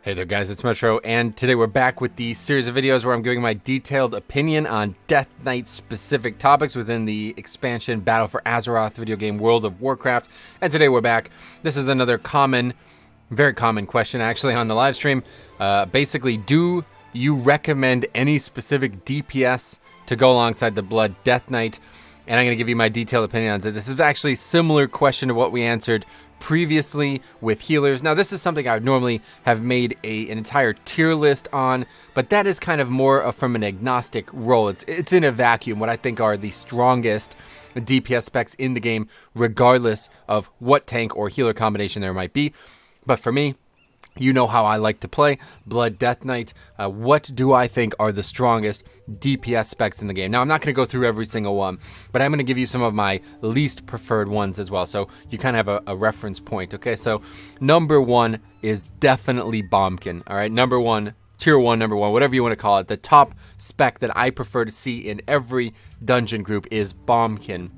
Hey there guys, it's Metro, and today we're back with the series of videos where I'm giving my detailed opinion on Death Knight specific topics within the expansion Battle for Azeroth video game World of Warcraft. And today we're back. This is another very common question actually on the live stream. Basically, do you recommend any specific DPS to go alongside the Blood Death Knight? And I'm going to give you my detailed opinion on it. This is actually a similar question to what we answered previously with healers. Now, this is something I would normally have made an entire tier list on, but that is kind of more from an agnostic role. It's in a vacuum what I think are the strongest DPS specs in the game, regardless of what tank or healer combination there might be. But for me, you know how I like to play Blood Death Knight. What do I think are the strongest DPS specs in the game? Now, I'm not going to go through every single one, but I'm going to give you some of my least preferred ones as well, so you kind of have a reference point, okay? So, number one is definitely Bombkin, all right? Number one, tier one, number one, whatever you want to call it. The top spec that I prefer to see in every dungeon group is Bombkin.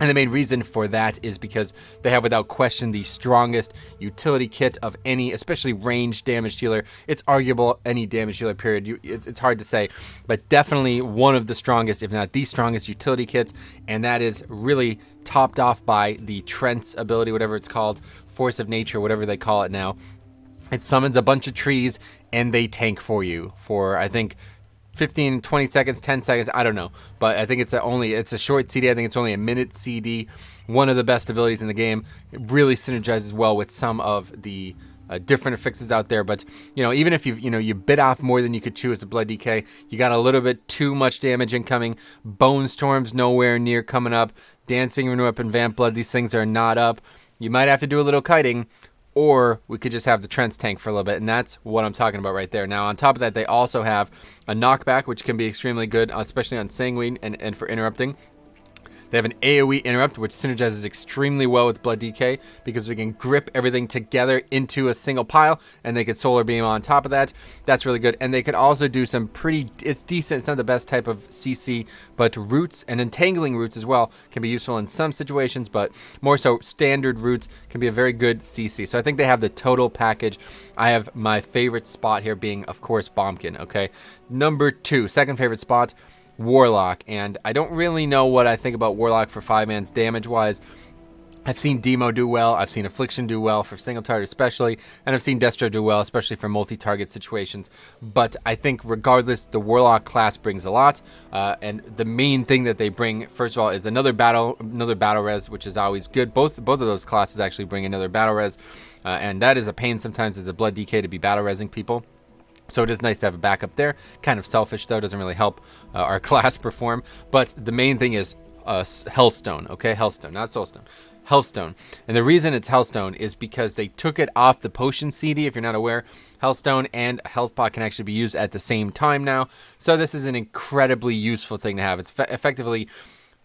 And the main reason for that is because they have, without question, the strongest utility kit of any, especially ranged damage healer. It's arguable any damage healer, period. It's hard to say, but definitely one of the strongest, if not the strongest, utility kits. And that is really topped off by the Trent's ability, whatever it's called, Force of Nature, whatever they call it now. It summons a bunch of trees, and they tank for you for, I think, 15, 20 seconds, 10 seconds, I don't know. But I think it's a short CD. I think it's only a minute CD. One of the best abilities in the game. It really synergizes well with some of the different affixes out there. But, you know, even if you bit off more than you could chew as a Blood DK, you got a little bit too much damage incoming. Bone Storm's nowhere near coming up. Dancing Renew Up and Vamp Blood, these things are not up. You might have to do a little kiting. Or we could just have the Trent's tank for a little bit, and that's what I'm talking about right there. Now, on top of that, they also have a knockback, which can be extremely good, especially on Sanguine and for interrupting. They have an AoE interrupt, which synergizes extremely well with Blood DK because we can grip everything together into a single pile, and they could Solar Beam on top of that. That's really good. And they could also do some it's decent. It's not the best type of CC, but roots and entangling roots as well can be useful in some situations, but more so standard roots can be a very good CC. So I think they have the total package. I have my favorite spot here being, of course, Bombkin, okay? Number two, second favorite spot, Warlock, and I don't really know what I think about Warlock for 5-man's damage-wise. I've seen Demo do well, I've seen Affliction do well for single target especially, and I've seen Destro do well, especially for multi-target situations. But I think regardless, the Warlock class brings a lot, and the main thing that they bring, first of all, is another battle res, which is always good. Both of those classes actually bring another battle res, and that is a pain sometimes as a Blood DK to be battle resing people. So it is nice to have a backup there. Kind of selfish, though. Doesn't really help our class perform. But the main thing is Hellstone, okay? Hellstone, not Soulstone. Hellstone. And the reason it's Hellstone is because they took it off the potion CD. If you're not aware, Hellstone and Health Pot can actually be used at the same time now. So this is an incredibly useful thing to have. It's effectively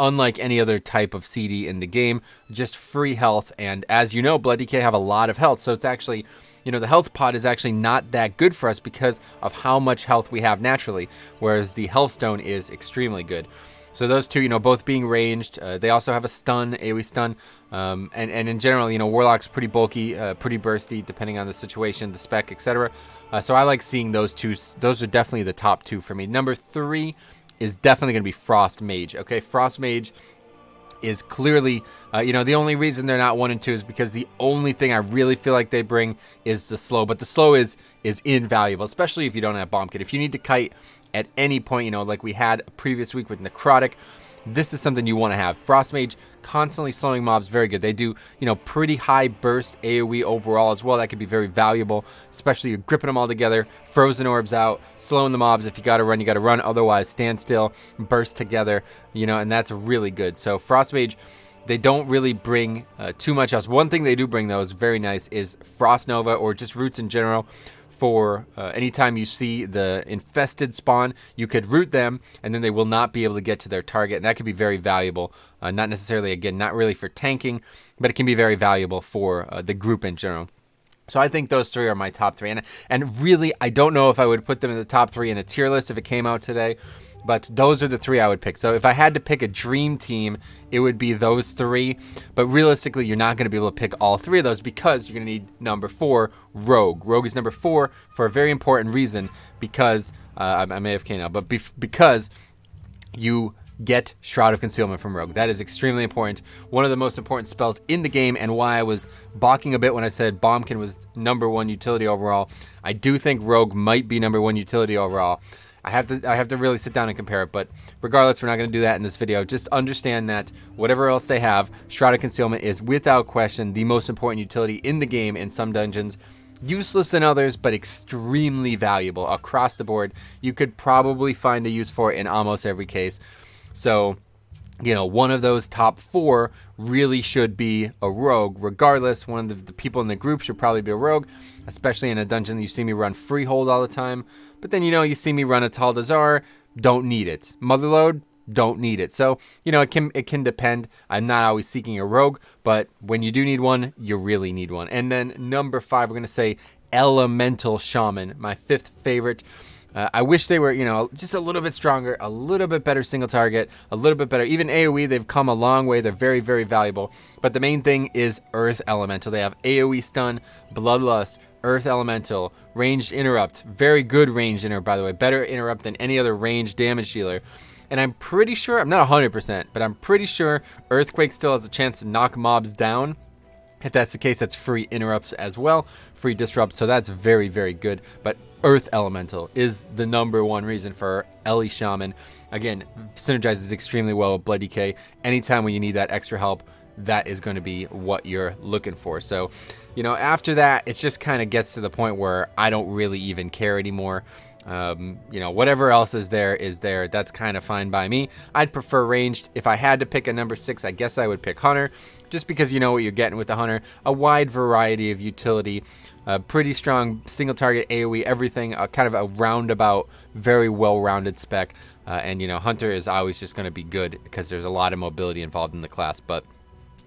unlike any other type of CD in the game. Just free health. And as you know, Blood DK have a lot of health. So it's actually, you know, the health pot is actually not that good for us because of how much health we have naturally, whereas the Hellstone is extremely good. So those two, you know, both being ranged. They also have a stun, AoE stun, and in general, you know, Warlock's pretty bulky, pretty bursty, depending on the situation, the spec, etc. So I like seeing those two. Those are definitely the top two for me. Number three is definitely going to be Frost Mage. Okay, Frost Mage is clearly, you know, the only reason they're not 1 and 2 is because the only thing I really feel like they bring is the slow. But the slow is invaluable, especially if you don't have Bombkin. If you need to kite at any point, you know, like we had a previous week with Necrotic, this is something you want to have. Frost Mage constantly slowing mobs, very good. They do, you know, pretty high burst AoE overall as well. That could be very valuable, especially you're gripping them all together, frozen orbs out, slowing the mobs. If you got to run, you got to run. Otherwise, stand still, burst together, you know, and that's really good. So Frost Mage, they don't really bring too much else. One thing they do bring, though, is very nice, is Frost Nova or just roots in general. For anytime you see the infested spawn, you could root them, and then they will not be able to get to their target, and that could be very valuable. Not necessarily, again, not really for tanking, but it can be very valuable for the group in general. So I think those three are my top three, and really, I don't know if I would put them in the top three in a tier list if it came out today. But those are the 3 I would pick. So if I had to pick a dream team, it would be those 3. But realistically, you're not going to be able to pick all 3 of those because you're going to need number 4, Rogue. Rogue is number 4 for a very important reason because, I may have now, but because you get Shroud of Concealment from Rogue. That is extremely important. One of the most important spells in the game, and why I was balking a bit when I said Bombkin was number 1 utility overall. I do think Rogue might be number 1 utility overall. I have to really sit down and compare it, but regardless, we're not going to do that in this video. Just understand that whatever else they have, Shroud of Concealment is without question the most important utility in the game in some dungeons. Useless in others, but extremely valuable across the board. You could probably find a use for it in almost every case. So, you know, one of those top 4 really should be a rogue. Regardless, one of the people in the group should probably be a rogue, especially in a dungeon that you see me run Freehold all the time. But then, you know, you see me run a Taldazar, don't need it. Motherlode, don't need it. So, you know, it can depend. I'm not always seeking a rogue, but when you do need one, you really need one. And then number 5, we're going to say Elemental Shaman, my 5th favorite. I wish they were, you know, just a little bit stronger, a little bit better single target, a little bit better. Even AoE, they've come a long way. They're very, very valuable. But the main thing is Earth Elemental. They have AoE stun, Bloodlust, Earth Elemental, ranged interrupt. Very good ranged interrupt, by the way. Better interrupt than any other ranged damage dealer. And I'm pretty sure, I'm not 100%, but I'm pretty sure Earthquake still has a chance to knock mobs down. If that's the case, that's free interrupts as well, free disrupt. So that's very, very good. But Earth Elemental is the number 1 reason for Ellie Shaman. Again, synergizes extremely well with Blood DK. Anytime when you need that extra help, that is going to be what you're looking for. So, you know, after that, it just kind of gets to the point where I don't really even care anymore. You know, whatever else is there. That's kind of fine by me. I'd prefer ranged. If I had to pick a number 6, I guess I would pick Hunter, just because you know what you're getting with the Hunter. A wide variety of utility, pretty strong single target AoE, everything, kind of a roundabout, very well-rounded spec. And, you know, Hunter is always just going to be good because there's a lot of mobility involved in the class. But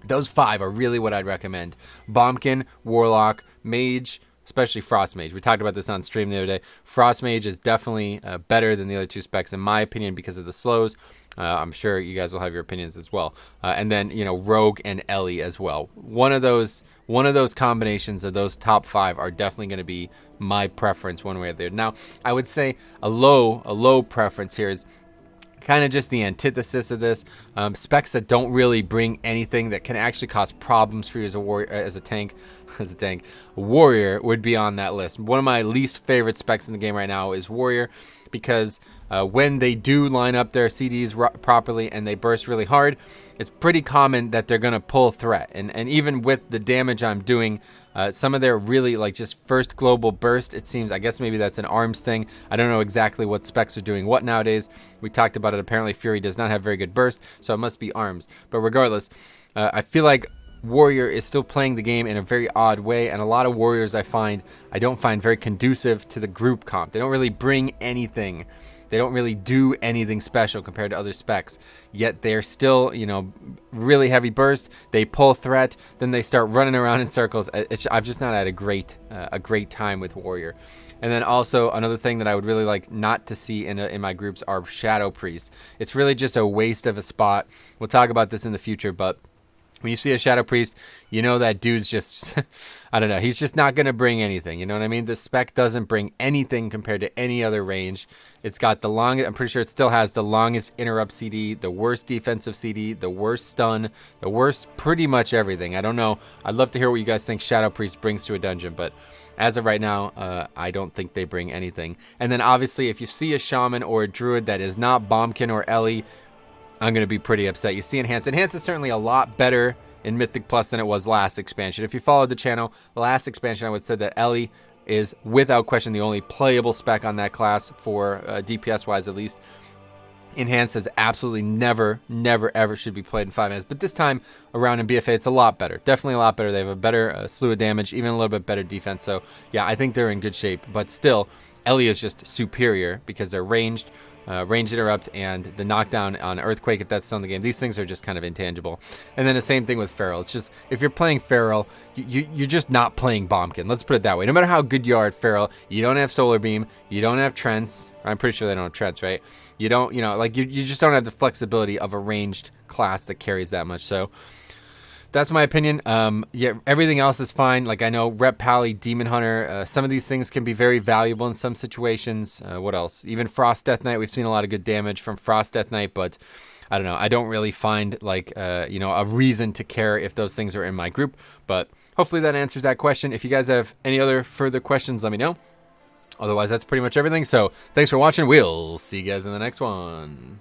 those 5 are really what I'd recommend. Bombkin, Warlock, Mage, especially Frost Mage. We talked about this on stream the other day. Frost Mage is definitely better than the other 2 specs in my opinion because of the slows. I'm sure you guys will have your opinions as well. And then, you know, Rogue and Ellie as well. One of those combinations of those top 5 are definitely going to be my preference one way or the other. Now, I would say a low preference here is kind of just the antithesis of this. Specs that don't really bring anything that can actually cause problems for you as a warrior, as a tank. Warrior would be on that list. One of my least favorite specs in the game right now is Warrior, because when they do line up their CDs properly and they burst really hard, it's pretty common that they're going to pull threat. And even with the damage I'm doing, some of their really like just first global burst, it seems, I guess maybe that's an arms thing. I don't know exactly what specs are doing what nowadays. We talked about it. Apparently Fury does not have very good burst, so it must be arms. But regardless, I feel like Warrior is still playing the game in a very odd way, and a lot of Warriors I don't find very conducive to the group comp. They don't really bring anything. They don't really do anything special compared to other specs, yet they're still, you know, really heavy burst. They pull threat, then they start running around in circles. I've just not had a great time with Warrior. And then also another thing that I would really like not to see in my groups are Shadow Priests. It's really just a waste of a spot. We'll talk about this in the future, but when you see a Shadow Priest, you know that dude's just, I don't know, he's just not going to bring anything. You know what I mean? The spec doesn't bring anything compared to any other range. It's got the longest, I'm pretty sure it still has the longest interrupt CD, the worst defensive CD, the worst stun, the worst pretty much everything. I don't know. I'd love to hear what you guys think Shadow Priest brings to a dungeon, but as of right now, I don't think they bring anything. And then obviously, if you see a Shaman or a Druid that is not Bombkin or Ellie, I'm going to be pretty upset. You see Enhance. Enhance is certainly a lot better in Mythic Plus than it was last expansion. If you followed the channel, the last expansion, I would say that Ellie is without question the only playable spec on that class for DPS-wise at least. Enhanced is absolutely never, ever should be played in 5 minutes. But this time around in BFA, it's a lot better. Definitely a lot better. They have a better slew of damage, even a little bit better defense. So, yeah, I think they're in good shape. But still, Ellie is just superior because they're ranged, range interrupt, and the knockdown on Earthquake, if that's still in the game. These things are just kind of intangible. And then the same thing with Feral. It's just, if you're playing Feral, you're just not playing Bombkin. Let's put it that way. No matter how good you are at Feral, you don't have Solar Beam, you don't have Trance. I'm pretty sure they don't have Trance, right? You don't, you know, like you just don't have the flexibility of a ranged class that carries that much. So that's my opinion. Yeah, everything else is fine. Like, I know Rep Pally, Demon Hunter, some of these things can be very valuable in some situations. What else? Even Frost Death Knight, we've seen a lot of good damage from Frost Death Knight, but I don't know. I don't really find, like, you know, a reason to care if those things are in my group. But hopefully that answers that question. If you guys have any other further questions, let me know. Otherwise, that's pretty much everything. So thanks for watching. We'll see you guys in the next one.